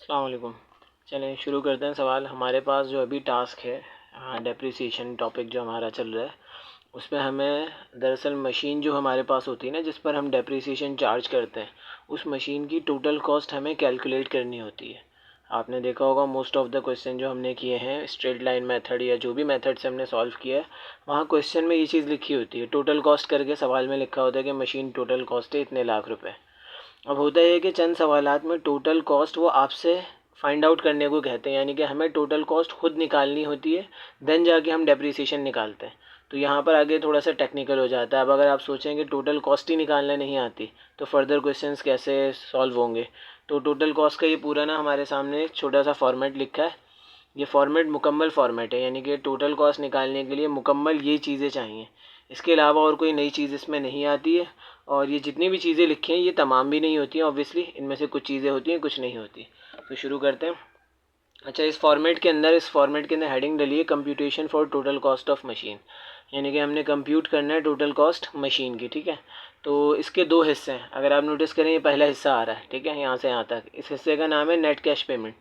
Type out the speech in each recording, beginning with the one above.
अस्सलाम वालेकुम। चलें शुरू करते हैं सवाल। हमारे पास जो अभी टास्क है डेप्रिसिएशन टॉपिक जो हमारा चल रहा है, उसमें हमें दरअसल मशीन जो हमारे पास होती है ना, जिस पर हम डेप्रिसिएशन चार्ज करते हैं, उस मशीन की टोटल कॉस्ट हमें कैलकुलेट करनी होती है। आपने देखा होगा मोस्ट ऑफ़ द क्वेश्चन जो हमने किए हैं स्ट्रेट लाइन मेथड या जो भी मेथड से हमने सॉल्व किया है, वहाँ क्वेश्चन में ये चीज़ लिखी होती है, टोटल कॉस्ट करके सवाल में लिखा होता है कि मशीन टोटल कॉस्ट है इतने लाख रुपए। अब होता है कि चंद सवालात में टोटल कॉस्ट वो आपसे फाइंड आउट करने को कहते हैं, यानी कि हमें टोटल कॉस्ट खुद निकालनी होती है, देन जाके हम डेप्रिसिएशन निकालते हैं। तो यहाँ पर आगे थोड़ा सा टेक्निकल हो जाता है। अब अगर आप सोचें कि टोटल कॉस्ट ही निकालना नहीं आती तो फर्दर क्वेश्चंस कैसे सॉल्व होंगे। तो टोटल कॉस्ट का ये पूरा ना हमारे सामने एक छोटा सा फॉर्मेट लिखा है। ये फॉर्मेट मुकम्मल फॉर्मेट है, यानी कि टोटल कॉस्ट निकालने के लिए मुकम्मल ये चीज़ें चाहिए, इसके अलावा और कोई नई चीज़ इसमें नहीं आती है। और ये जितनी भी चीज़ें लिखी हैं ये तमाम भी नहीं होती हैं, ऑब्वियसली इनमें से कुछ चीज़ें होती हैं कुछ नहीं होती। तो शुरू करते हैं। अच्छा, इस फॉर्मेट के अंदर हेडिंग डली है computation for total cost of machine, यानी कि हमने कंप्यूट करना है टोटल कॉस्ट मशीन की। ठीक है, तो इसके दो हिस्से हैं। अगर आप नोटिस करें ये पहला हिस्सा आ रहा है, ठीक है, यहाँ से यहाँ तक। इस हिस्से का नाम है नेट कैश पेमेंट।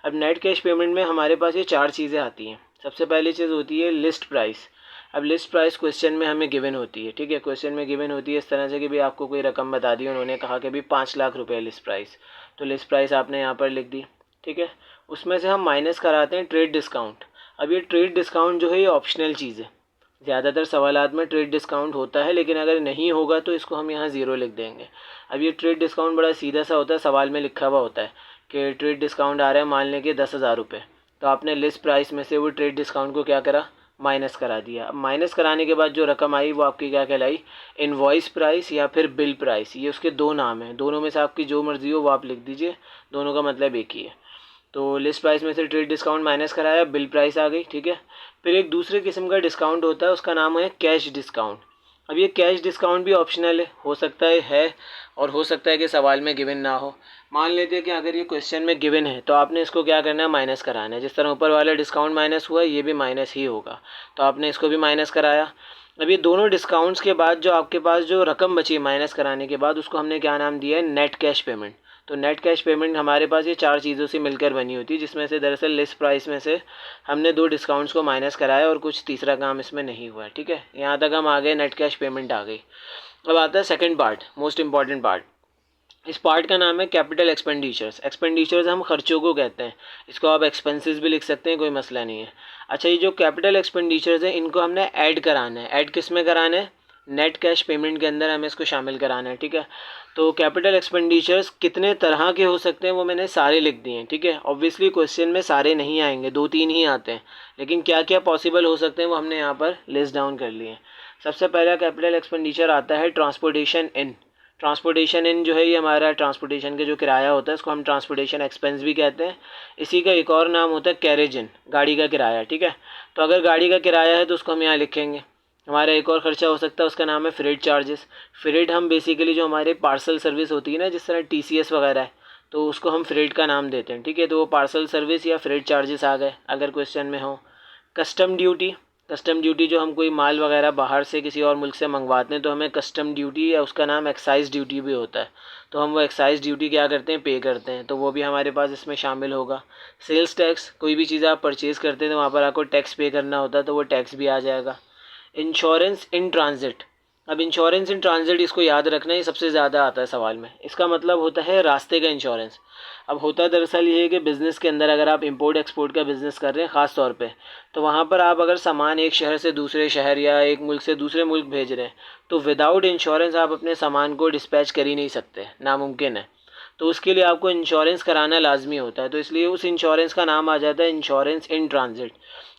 अब नेट कैश पेमेंट में हमारे पास ये चार चीज़ें आती हैं। सबसे पहली चीज़ होती है लिस्ट प्राइस। अब लिस्ट प्राइस क्वेश्चन में हमें गिवन होती है, ठीक है, क्वेश्चन में गिवन होती है इस तरह से कि भाई आपको कोई रकम बता दी, उन्होंने कहा कि भाई 5 लाख रुपए लिस्ट प्राइस, तो लिस्ट प्राइस आपने यहाँ पर लिख दी। ठीक है, उसमें से हम माइनस कराते हैं ट्रेड डिस्काउंट। अब ये ट्रेड डिस्काउंट जो है ये ऑप्शनल चीज़ है। ज़्यादातर सवालात में ट्रेड डिस्काउंट होता है, लेकिन अगर नहीं होगा तो इसको हम यहाँ ज़ीरो लिख देंगे। अब ये ट्रेड डिस्काउंट बड़ा सीधा सा होता है, सवाल में लिखा हुआ होता है कि ट्रेड डिस्काउंट आ रहा है मान लें कि 10,000 रुपये, तो आपने लिस्ट प्राइस में से वो ट्रेड डिस्काउंट को क्या करा, माइनस करा दिया। अब माइनस कराने के बाद जो रकम आई वो आपकी क्या कहलाई, इनवॉइस प्राइस या फिर बिल प्राइस। ये उसके दो नाम हैं, दोनों में से आपकी जो मर्ज़ी हो वो आप लिख दीजिए, दोनों का मतलब एक ही है। तो लिस्ट प्राइस में से ट्रेड डिस्काउंट माइनस कराया, बिल प्राइस आ गई। ठीक है, फिर एक दूसरे किस्म का डिस्काउंट होता है, उसका नाम है कैश डिस्काउंट। अब ये कैश डिस्काउंट भी ऑप्शनल हो सकता है और हो सकता है कि सवाल में गिवन ना हो। मान लेते हैं कि अगर ये क्वेश्चन में गिवन है तो आपने इसको क्या करना है, माइनस कराना है। जिस तरह ऊपर वाला डिस्काउंट माइनस हुआ ये भी माइनस ही होगा, तो आपने इसको भी माइनस कराया। अब ये दोनों डिस्काउंट्स के बाद जो आपके पास जो रकम बची माइनस कराने के बाद, उसको हमने क्या नाम दिया है, नेट कैश पेमेंट। तो नेट कैश पेमेंट हमारे पास ये चार चीज़ों से मिलकर बनी होती है, जिसमें से दरअसल लिस्ट प्राइस में से हमने दो डिस्काउंट्स को माइनस कराया और कुछ तीसरा काम इसमें नहीं हुआ है। ठीक है, यहाँ तक हम आ गए, नेट कैश पेमेंट आ गई। अब आता है second part, most important part. इस पार्ट का नाम है कैपिटल एक्सपेंडिचर्स। एक्सपेंडिचर्स हम खर्चों को कहते हैं, इसको आप एक्सपेंसेस भी लिख सकते हैं, कोई मसला नहीं है। अच्छा, ये जो कैपिटल एक्सपेंडिचर्स हैं इनको हमने ऐड कराना है। ऐड किस में कराना है, नेट कैश पेमेंट के अंदर हमें इसको शामिल कराना है। ठीक है, तो कैपिटल एक्सपेंडिचर्स कितने तरह के हो सकते हैं वो मैंने सारे लिख दिए हैं। ठीक है, ऑब्वियसली क्वेश्चन में सारे नहीं आएंगे, दो तीन ही आते हैं, लेकिन क्या क्या पॉसिबल हो सकते हैं वो हमने यहाँ पर लिस्ट डाउन कर लिए हैं। सबसे पहला कैपिटल एक्सपेंडिचर आता है ट्रांसपोर्टेशन इन। ट्रांसपोर्टेशन इन जो है ये हमारा ट्रांसपोर्टेशन का जो किराया होता है, इसको हम ट्रांसपोर्टेशन एक्सपेंस भी कहते हैं। इसी का एक और नाम होता है कैरेज इन, गाड़ी का किराया। ठीक है, तो अगर गाड़ी का किराया है तो उसको हम यहाँ लिखेंगे। हमारा एक और ख़र्चा हो सकता है, उसका नाम है फ्रेट चार्जेस। फ्रेट हम बेसिकली जो हमारे पार्सल सर्विस होती है ना, जिस तरह TCS वगैरह है, तो उसको हम फ्रेट का नाम देते हैं। ठीक है, तो वो पार्सल सर्विस या फ्रेट चार्जेस आ गए अगर क्वेश्चन में हो। कस्टम ड्यूटी, कस्टम ड्यूटी जो हम कोई माल वगैरह बाहर से किसी और मुल्क से मंगवाते हैं तो हमें कस्टम ड्यूटी या उसका नाम एक्साइज़ ड्यूटी भी होता है, तो हम वो एक्साइज़ ड्यूटी क्या करते हैं, पे करते हैं, तो वो भी हमारे पास इसमें शामिल होगा। सेल्स टैक्स, कोई भी चीज़ आप परचेज़ करते हैं तो वहाँ पर आपको टैक्स पे करना होता है, तो वो टैक्स भी आ जाएगा। Insurance in transit. अब इंश्योरेंस इन ट्रांजिट इसको याद रखना, ये सबसे ज़्यादा आता है सवाल में। इसका मतलब होता है रास्ते का इंश्योरेंस। अब होता दरअसल ये है कि बिज़नेस के अंदर अगर आप इंपोर्ट एक्सपोर्ट का बिज़नेस कर रहे हैं ख़ास तौर पे, तो वहाँ पर आप अगर सामान एक शहर से दूसरे शहर या एक मुल्क से दूसरे मुल्क भेज रहे हैं तो विदाउट इंश्योरेंस आप अपने सामान को डिस्पैच कर ही नहीं सकते, नामुमकिन है। तो उसके लिए आपको इंश्योरेंस कराना लाजमी होता है, तो इसलिए उस इंश्योरेंस का नाम आ जाता है इंश्योरेंस इन ट्रांजिट।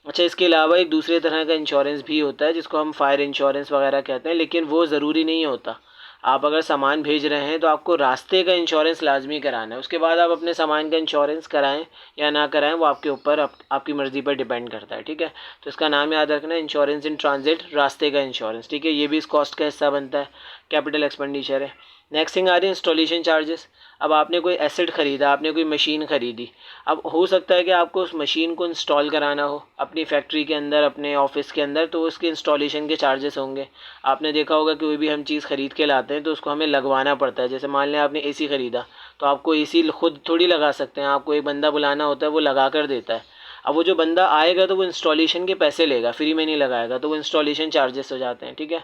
अच्छा, इसके अलावा एक दूसरे तरह का इंश्योरेंस भी होता है जिसको हम फायर इंश्योरेंस वगैरह कहते हैं, लेकिन वो ज़रूरी नहीं होता। आप अगर सामान भेज रहे हैं तो आपको रास्ते का इंश्योरेंस लाजमी कराना है, उसके बाद आप अपने सामान का इंश्योरेंस कराएं या ना कराएं वो आपके ऊपर आपकी मर्ज़ी पर डिपेंड करता है। ठीक है, तो इसका नाम याद रखना है इंश्योरेंस इन ट्रांजिट, रास्ते का इंश्योरेंस। ठीक है, ये भी इस कॉस्ट का हिस्सा बनता है, कैपिटल एक्सपेंडिचर है। नेक्स्ट थिंग आ रही है इंस्टॉलेशन चार्जेस। अब आपने कोई एसेट ख़रीदा, आपने कोई मशीन ख़रीदी, अब हो सकता है कि आपको उस मशीन को इंस्टॉल कराना हो अपनी फैक्ट्री के अंदर, अपने ऑफिस के अंदर, तो उसके इंस्टॉलेशन के चार्जेस होंगे। आपने देखा होगा कि कोई भी हम चीज़ ख़रीद के लाते हैं तो उसको हमें लगवाना पड़ता है। जैसे मान लें आपने एसी ख़रीदा, तो आपको एसी खुद थोड़ी लगा सकते हैं, आपको एक बंदा बुलाना होता है, वो लगा कर देता है। अब वो जो बंदा आएगा तो वो इंस्टॉलेशन के पैसे लेगा, फ्री में नहीं लगाएगा, तो वो इंस्टॉलेशन चार्जेस हो जाते हैं। ठीक है।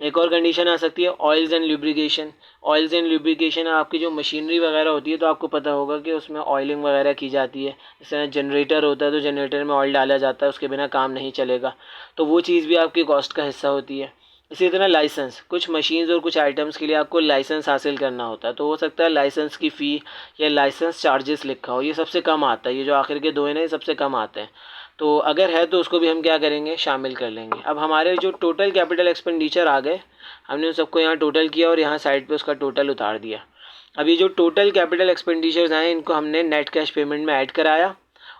एक और कंडीशन आ सकती है oils and lubrication. Oils and lubrication आपकी जो मशीनरी वगैरह होती है, तो आपको पता होगा कि उसमें ऑयलिंग वगैरह की जाती है। जैसे जनरेटर होता है तो जनरेटर में ऑयल डाला जाता है, उसके बिना काम नहीं चलेगा, तो वो चीज़ भी आपकी कॉस्ट का हिस्सा होती है। इसी तरह लाइसेंस, कुछ मशीन्स और कुछ आइटम्स के लिए आपको लाइसेंस हासिल करना होता है, तो हो सकता है लाइसेंस की फ़ी या लाइसेंस चार्जेस लिखा हो, ये सबसे कम आता है। ये जो आखिर के दो हैं ना, ये सबसे कम आते हैं। तो अगर है तो उसको भी हम क्या करेंगे, शामिल कर लेंगे। अब हमारे जो टोटल कैपिटल एक्सपेंडिचर आ गए, हमने उन सबको यहाँ टोटल किया और यहाँ साइड पे उसका टोटल उतार दिया। अब ये जो टोटल कैपिटल एक्सपेंडिचर्स आए, इनको हमने नेट कैश पेमेंट में ऐड कराया,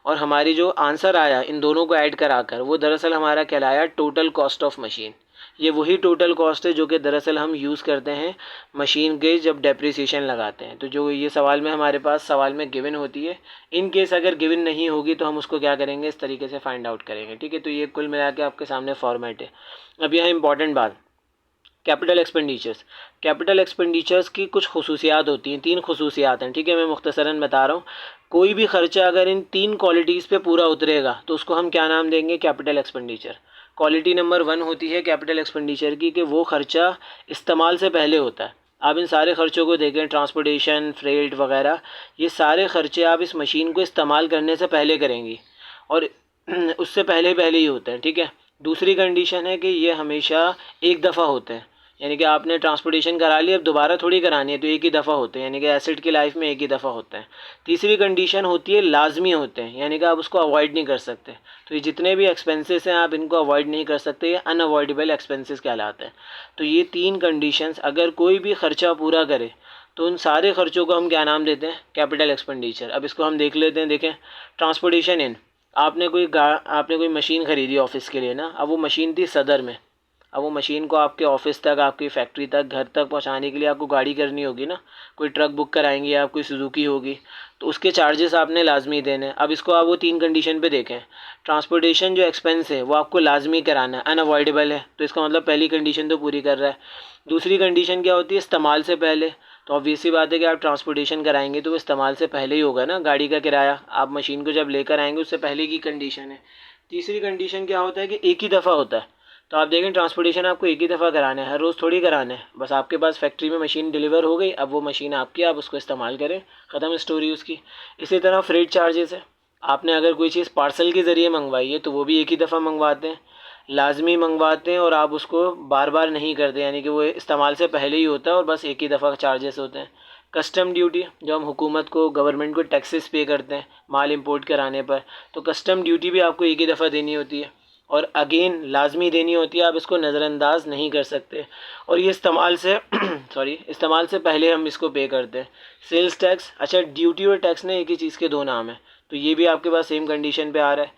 और हमारी जो आंसर आया इन दोनों को ऐड कराकर, वो दरअसल हमारा कहलाया टोटल कॉस्ट ऑफ मशीन। ये वही टोटल कॉस्ट है जो कि दरअसल हम यूज़ करते हैं मशीन के जब डेप्रिसिएशन लगाते हैं। तो जो ये सवाल में हमारे पास सवाल में गिवन होती है, इन केस अगर गिवन नहीं होगी तो हम उसको क्या करेंगे, इस तरीके से फाइंड आउट करेंगे। ठीक है। तो ये कुल मिला के आपके सामने फॉर्मेट है। अब यह इंपॉर्टेंट बात, कैपिटल एक्सपेंडिचर्स। कैपिटल एक्सपेंडिचर्स की कुछ खसूसियात होती हैं, 3 खसूसियात हैं। ठीक है, मैं मुख्तसरन बता रहा हूँ। कोई भी खर्चा अगर इन 3 क्वालिटीज़ पे पूरा उतरेगा तो उसको हम क्या नाम देंगे, कैपिटल एक्सपेंडिचर। क्वालिटी नंबर 1 होती है कैपिटल एक्सपेंडिचर की कि वो खर्चा इस्तेमाल से पहले होता है। आप इन सारे खर्चों को देखें, ट्रांसपोर्टेशन, फ्रेट वगैरह, ये सारे खर्चे आप इस मशीन को इस्तेमाल करने से पहले करेंगी, और उससे पहले पहले ही होते हैं। ठीक है। दूसरी कंडीशन है कि ये हमेशा एक दफ़ा होते हैं, यानी कि आपने ट्रांसपोर्टेशन करा ली, अब दोबारा थोड़ी करानी है, तो एक ही दफ़ा होते हैं, यानी कि एसेट की लाइफ में एक ही दफ़ा होते हैं। तीसरी कंडीशन होती है लाजमी होते हैं, यानी कि आप उसको अवॉइड नहीं कर सकते। तो ये जितने भी एक्सपेंसेस हैं आप इनको अवॉइड नहीं कर सकते, ये अनअवॉइडेबल एक्सपेंसेस कहलाते हैं। तो ये 3 कंडीशंस अगर कोई भी खर्चा पूरा करे तो उन सारे खर्चों को हम क्या नाम देते हैं, कैपिटल एक्सपेंडिचर। अब इसको हम देख लेते हैं। देखें, ट्रांसपोर्टेशन इन, आपने कोई मशीन ख़रीदी ऑफिस के लिए ना, अब वो मशीन थी सदर में। अब वो मशीन को आपके ऑफिस तक, आपकी फैक्ट्री तक, घर तक पहुंचाने के लिए आपको गाड़ी करनी होगी ना, कोई ट्रक बुक कराएंगे आप, कोई सुजुकी होगी, तो उसके चार्जेस आपने लाजमी देने। अब इसको आप वो 3 कंडीशन पे देखें, ट्रांसपोर्टेशन जो एक्सपेंस है वो आपको लाजमी कराना है, अनअवॉइडेबल है, तो इसका मतलब पहली कंडीशन तो पूरी कर रहा है। दूसरी कंडीशन क्या होती है, इस्तेमाल से पहले। तो ऑब्वियस सी बात है कि आप ट्रांसपोर्टेशन कराएंगे तो वो इस्तेमाल से पहले ही होगा ना, गाड़ी का किराया आप मशीन को जब लेकर आएंगे उससे पहले की कंडीशन है। तीसरी कंडीशन क्या होता है कि एक ही दफ़ा होता है। तो आप देखें, ट्रांसपोर्टेशन आपको एक ही दफ़ा कराना है, हर रोज़ थोड़ी कराना है। बस आपके पास फैक्ट्री में मशीन डिलीवर हो गई, अब वो मशीन आपकी, आप उसको इस्तेमाल करें, ख़त्म स्टोरी उसकी। इसी तरह फ्रेट चार्जेस है, आपने अगर कोई चीज़ पार्सल के ज़रिए मंगवाई है तो वो भी एक ही दफ़ा मंगवाते हैं, लाजमी मंगवाते हैं, और आप उसको बार बार नहीं करते, यानी कि वो इस्तेमाल से पहले ही होता है और बस एक ही दफ़ा चार्जेस होते हैं। कस्टम ड्यूटी, जो हम हुकूमत को, गवर्नमेंट को टैक्सेस पे करते हैं माल इंपोर्ट कराने पर, तो कस्टम ड्यूटी भी आपको एक ही दफ़ा देनी होती है, और अगेन लाजमी देनी होती है, आप इसको नज़रअंदाज नहीं कर सकते। और ये इस्तेमाल से इस्तेमाल से पहले हम इसको पे करते हैं। सेल्स टैक्स, अच्छा ड्यूटी और टैक्स ने एक ही चीज़ के 2 नाम हैं, तो ये भी आपके पास सेम कंडीशन पे आ रहा है।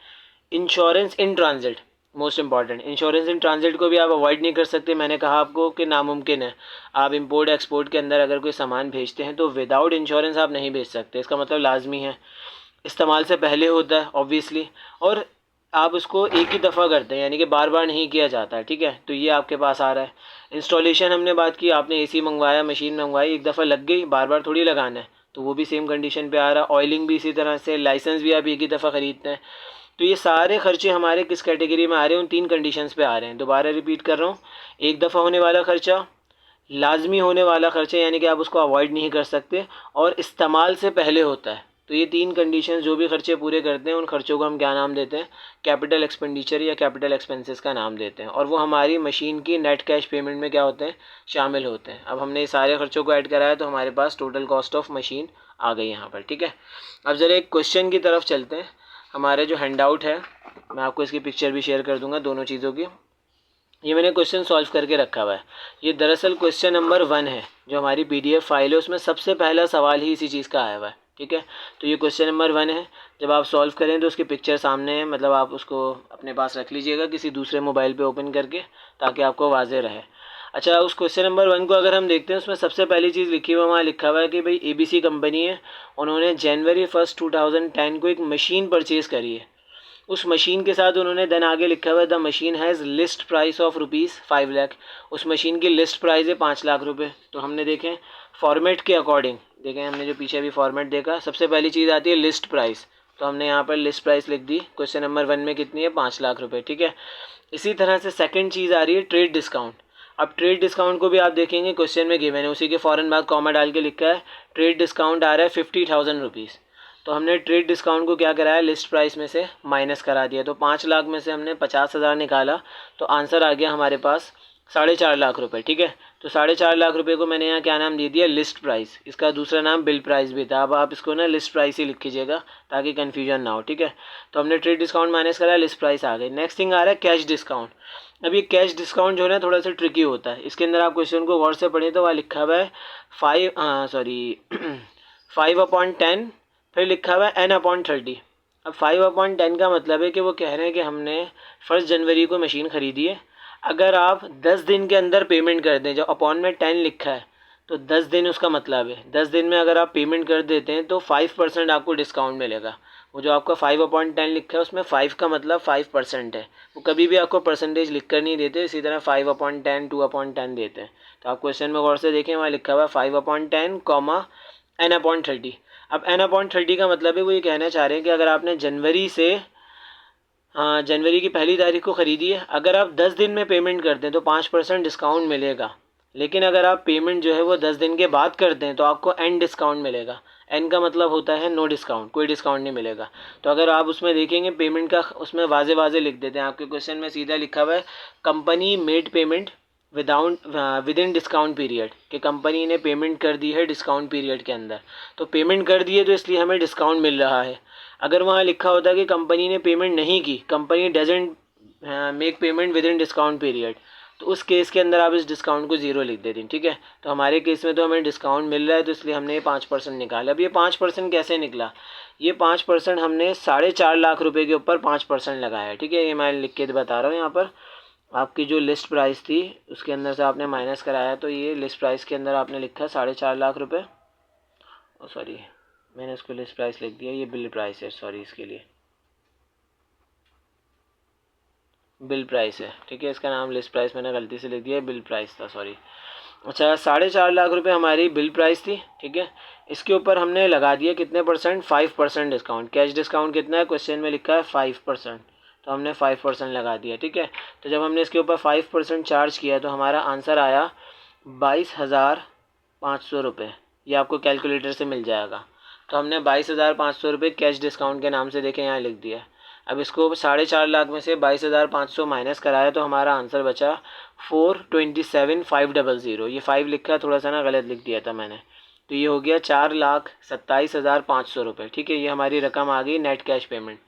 Insurance in transit, most important, insurance in transit को भी आप अवॉइड नहीं कर सकते। मैंने कहा आपको कि नामुमकिन है, आप इंपोर्ट एक्सपोर्ट के अंदर अगर कोई सामान भेजते हैं तो विदाउट इंश्योरेंस आप नहीं भेज सकते, इसका मतलब लाजमी है, इस्तेमाल से पहले होता है ऑब्वियसली, और आप उसको एक ही दफ़ा करते हैं, यानी कि बार बार नहीं किया जाता है। ठीक है। तो ये आपके पास आ रहा है। इंस्टॉलेशन हमने बात की, आपने एसी मंगवाया, मशीन मंगवाई, एक दफ़ा लग गई, बार बार थोड़ी लगाना है, तो वो भी सेम कंडीशन पे आ रहा है। ऑयलिंग भी इसी तरह से, लाइसेंस भी आप एक ही दफ़ा ख़रीदते हैं। तो ये सारे खर्चे हमारे किस कैटेगरी में आ रहे हैं, उन 3 कंडीशंस पे आ रहे हैं। दोबारा रिपीट कर रहा हूँ, एक दफ़ा होने वाला खर्चा, लाजमी होने वाला खर्चा, यानी कि आप उसको अवॉइड नहीं कर सकते, और इस्तेमाल से पहले होता है। तो ये 3 कंडीशन जो भी खर्चे पूरे करते हैं उन खर्चों को हम क्या नाम देते हैं, कैपिटल एक्सपेंडिचर या कैपिटल एक्सपेंसेस का नाम देते हैं, और वो हमारी मशीन की नेट कैश पेमेंट में क्या होते हैं, शामिल होते हैं। अब हमने ये सारे खर्चों को ऐड कराया तो हमारे पास टोटल कॉस्ट ऑफ मशीन आ गई यहाँ पर। ठीक है। अब ज़रा एक क्वेश्चन की तरफ चलते हैं। हमारे जो हैंड आउट है, मैं आपको इसकी पिक्चर भी शेयर कर दूँगा दोनों चीज़ों की। ये मैंने क्वेश्चन सॉल्व करके रखा हुआ है। ये दरअसल क्वेश्चन नंबर 1 है, जो हमारी PDF फाइल है उसमें सबसे पहला सवाल ही इसी चीज़ का आया हुआ है। ठीक है। तो ये क्वेश्चन नंबर 1 है। जब आप सॉल्व करें तो उसकी पिक्चर सामने है, मतलब आप उसको अपने पास रख लीजिएगा किसी दूसरे मोबाइल पे ओपन करके, ताकि आपको वाज़ेह रहे। अच्छा, उस क्वेश्चन नंबर 1 को अगर हम देखते हैं, उसमें सबसे पहली चीज़ लिखी हुआ वहाँ लिखा हुआ है कि भाई ABC कंपनी है, उन्होंने जनवरी 1 2010 को एक मशीन परचेज़ करी है। उस मशीन के साथ उन्होंने देन आगे लिखा हुआ है the machine has list price of ₹5 lakh. उस मशीन की लिस्ट प्राइस है 5 लाख रुपए। तो हमने देखें फॉर्मेट के अकॉर्डिंग, देखें हमने जो पीछे अभी फॉर्मेट देखा, सबसे पहली चीज़ आती है लिस्ट प्राइस, तो हमने यहाँ पर लिस्ट प्राइस लिख दी। क्वेश्चन नंबर 1 में कितनी है? 5 लाख रुपए, ठीक है। इसी तरह से सेकंड चीज़ आ रही है ट्रेड डिस्काउंट। अब ट्रेड डिस्काउंट को भी आप देखेंगे क्वेश्चन में गिवन है, उसी के फ़ौरन बाद कॉमा डाल के लिखा है ट्रेड डिस्काउंट आ रहा है 50,000 रुपीज़। तो हमने ट्रेड डिस्काउंट को क्या कराया? लिस्ट प्राइस में से माइनस करा दिया। तो 5 लाख में से हमने 50,000 निकाला, तो आंसर आ गया हमारे पास 4.5 लाख रुपए, ठीक है। तो 4.5 लाख रुपए को मैंने यहाँ क्या नाम दे दिया? List price. इसका दूसरा नाम बिल प्राइस भी था। अब आप इसको ना लिस्ट प्राइस ही लिख कीजिएगा ताकि कन्फ्यूजन ना हो, ठीक है। तो हमने ट्रेड डिस्काउंट माइनस करा, लिस्ट प्राइस आ गई। नेक्स्ट थिंग आ रहा है कैश डिस्काउंट। अब ये कैश डिस्काउंट जो है ना थोड़ा सा ट्रिकी होता है। इसके अंदर आप क्वेश्चन को गौर से पढ़ें तो वहाँ लिखा हुआ है 5/10, फिर लिखा हुआ है n/30। अब 5/10 का मतलब है कि वो कह रहे हैं कि हमने 1 जनवरी को मशीन ख़रीदी है, अगर आप 10 दिन के अंदर पेमेंट कर दें, जो अपॉन में 10 लिखा है तो 10 दिन उसका मतलब है, 10 दिन में अगर आप पेमेंट कर देते हैं तो 5% आपको डिस्काउंट मिलेगा। वो जो आपका 5/10 लिखा है उसमें 5 का मतलब 5% है। वो कभी भी आपको परसेंटेज लिख कर नहीं देते, इसी तरह 5/10 2/10 देते हैं। तो आप क्वेश्चन में गौर से देखें, वहाँ लिखा हुआ है 5/10, n/30। अब n/30 का मतलब है वो ये कहना चाह रहे हैं कि अगर आपने जनवरी की पहली तारीख को ख़रीदी है, अगर आप 10 दिन में पेमेंट करते हैं तो 5% डिस्काउंट मिलेगा। लेकिन अगर आप पेमेंट जो है वो 10 दिन के बाद करते हैं तो आपको एन डिस्काउंट मिलेगा। एन का मतलब होता है नो डिस्काउंट, कोई डिस्काउंट नहीं मिलेगा। तो अगर आप उसमें देखेंगे पेमेंट का, उसमें वाजे वाजे लिख देते हैं। आपके क्वेश्चन में सीधा लिखा हुआ है company made payment with in discount period, कि कंपनी ने पेमेंट कर दी है डिस्काउंट पीरियड के अंदर। तो पेमेंट कर दी है तो इसलिए हमें डिस्काउंट मिल रहा है। अगर वहाँ लिखा होता कि कंपनी ने पेमेंट नहीं की, company doesn't make payment with in discount period, तो उस केस के अंदर आप इस डिस्काउंट को 0 लिख देते हैं, ठीक है। तो हमारे केस में तो हमें डिस्काउंट मिल रहा है, तो इसलिए हमने ये 5% निकाला। अब ये 5% कैसे निकला? ये 5% हमने 4.5 लाख रुपए के ऊपर 5% लगाया है, ठीक है। ये मैं लिख के बता रहा हूँ यहाँ पर। आपकी जो लिस्ट प्राइस थी उसके अंदर से आपने माइनस कराया, तो ये लिस्ट प्राइस के अंदर आपने लिखा 4.5 लाख रुपये। सॉरी, मैंने इसको लिस्ट प्राइस लिख दिया, ये बिल प्राइस है, सॉरी, इसके लिए बिल प्राइस है, ठीक है। इसका नाम लिस्ट प्राइस मैंने गलती से लिख दिया, बिल प्राइस था, सॉरी। अच्छा, 4.5 लाख रुपए हमारी बिल प्राइस थी, ठीक है। इसके ऊपर हमने लगा दिया कितने परसेंट? 5% डिस्काउंट। कैश डिस्काउंट कितना है? क्वेश्चन में लिखा है 5%, तो हमने 5% लगा दिया, ठीक है। तो जब हमने इसके ऊपर 5% चार्ज किया तो हमारा आंसर आया 22,500 रुपये। ये आपको कैलकुलेटर से मिल जाएगा। तो हमने 22,500 रुपये कैश डिस्काउंट के नाम से देखें यहाँ लिख दिया। अब इसको 4.5 लाख में से 22,500 माइनस कराया तो हमारा आंसर बचा 427,500। ये 5 लिखा, थोड़ा सा ना गलत लिख दिया था मैंने। तो ये हो गया 4,27,500 रुपये, ठीक है। ये हमारी रकम आ गई नेट कैश पेमेंट।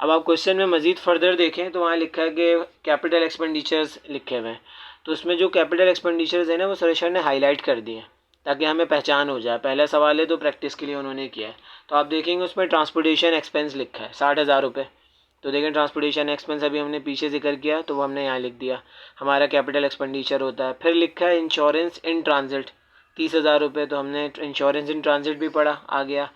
अब आप क्वेश्चन में मज़ीद फर्दर देखें तो वहाँ लिखा है कि कैपिटल एक्सपेंडिचर्स लिखे हुए हैं। तो उसमें जो कैपिटल एक्सपेंडिचर्स है ना वो सर ने हाईलाइट कर दिए हैं ताकि हमें पहचान हो जाए। पहला सवाल है तो प्रैक्टिस के लिए उन्होंने किया है। तो आप देखेंगे उसमें ट्रांसपोर्टेशन एक्सपेंस लिखा है 60,000 रुपये। तो देखें ट्रांसपोर्टेशन एक्सपेंस अभी हमने पीछे जिक्र किया तो वो हमने यहाँ लिख दिया, हमारा कैपिटल एक्सपेंडिचर होता है। फिर लिखा है इंश्योरेंस इन ट्रांजिट 30,000 रुपये, तो हमने इंश्योरेंस इन ट्रांजिट भी पढ़ा, आ गया।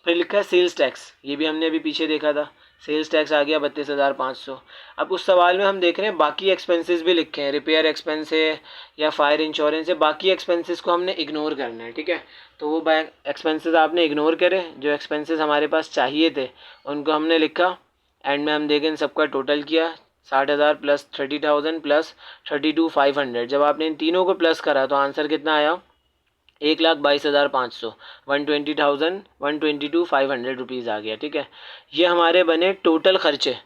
फिर लिखा है सेल्स टैक्स, ये भी हमने अभी पीछे देखा था, सेल्स टैक्स आ गया 32,500। अब उस सवाल में हम देख रहे हैं बाकी एक्सपेंसेस भी लिखे हैं, रिपेयर एक्सपेंस है या फायर इंश्योरेंस है, बाकी एक्सपेंसेस को हमने इग्नोर करना है, ठीक है। तो वो एक्सपेंसेस आपने इग्नोर करे, जो एक्सपेंसेस हमारे पास चाहिए थे उनको हमने लिखा। एंड में हम देखें सबका टोटल किया 60,000 प्लस 30,000 प्लस 32,500। जब आपने इन तीनों को प्लस करा तो आंसर कितना आया? 1,22,500, 122,500 रुपीज़ आ गया, ठीक है। ये हमारे बने टोटल खर्चे।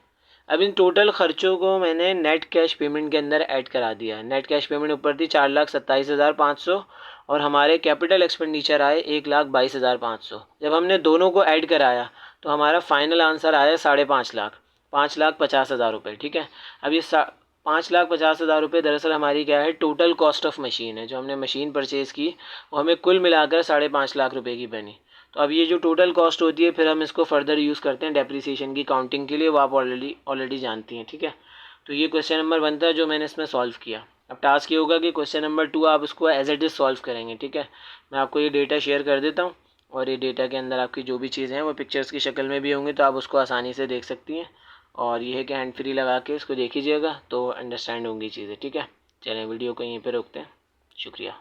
अब इन टोटल खर्चों को मैंने नेट कैश पेमेंट के अंदर ऐड करा दिया। नेट कैश पेमेंट ऊपर थी 4,27,500 और हमारे कैपिटल एक्सपेंडिचर आए 1,22,500। जब हमने दोनों को ऐड कराया तो हमारा फाइनल आंसर आया 5.5 लाख, 5,50,000 रुपये, ठीक है। अब ये 5,50,000 रुपये दरअसल हमारी क्या है? टोटल कॉस्ट ऑफ मशीन है। जो हमने मशीन परचेज़ की वो हमें कुल मिलाकर 5.5 लाख रुपये की बनी। तो अब ये जो टोटल कॉस्ट होती है फिर हम इसको फर्दर यूज़ करते हैं डेप्रिसिएशन की काउंटिंग के लिए, वो आप ऑलरेडी जानती हैं, ठीक है। तो ये क्वेश्चन नंबर 1 था जो मैंने इसमें सॉल्व किया। अब टास्क ये होगा कि क्वेश्चन नंबर 2 आप उसको एज इट इज़ सॉल्व करेंगे। ठीक है, मैं आपको ये डेटा शेयर कर देता हूँ और ये डेटा के अंदर आपकी जो भी चीज़ें हैं वो पिक्चर्स की शक्ल में भी होंगी, तो आप उसको आसानी से देख सकती हैं। और ये है कि हैंड फ्री लगा के इसको देखिएगा तो अंडरस्टैंड होंगी चीज़ें। ठीक है, चलें वीडियो को यहीं पर रोकते हैं। शुक्रिया।